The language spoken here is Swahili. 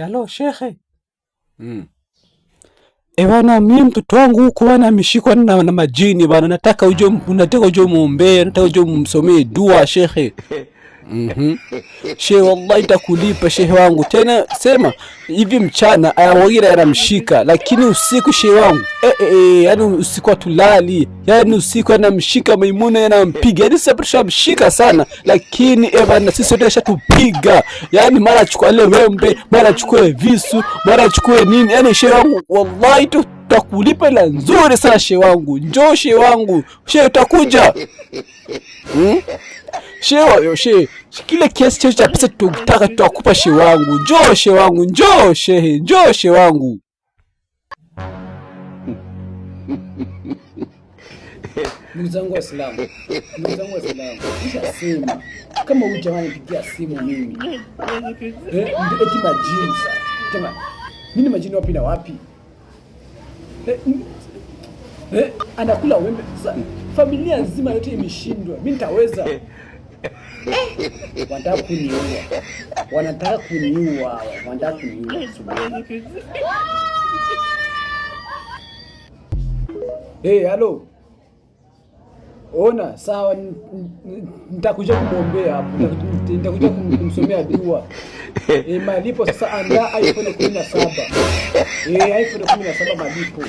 Halo shekhe. Bana mimi mtoto wangu huko bana ameshikwa na majini bana, nataka uje muombe, nataka uje mumsomee dua shekhe. Shehe wallahi nitakulipa shehe wangu. Tena sema hivi mchana ayawagira yanamshika, lakini usiku shehe wangu yani usiku atulali, yani usiku anamshika Maimuna yanampiga, yani sasa mshika sana, lakini bana sisi wote shatupiga, yani mara achukue ile wembe, mara achukue visu, mara achukue nini, yani shehe wangu wallahi tutakulipa la nzuri sana shehe wangu. Njoo shehe wangu, shehe utakuja. Shehe, kile kiasi cha pesa tutaka tutakupa shehe wangu. Njoo shehe wangu, njoo shehe wangu. Ndugu zangu Waislamu, kisha sema kama huyu jamani pigia simu mimi. Eti majini sasa. Jamani, mimi majini wapi na wapi? Anakula wembe. Familia nzima yote imeshindwa. Mimi nitaweza? Wanataka kuniua. Halo. Ona, sawa, nitakuja kumwombea hapo. Nitakuja kumsomea dua. Malipo sasa, andaa iPhone 17. iPhone 17 malipo.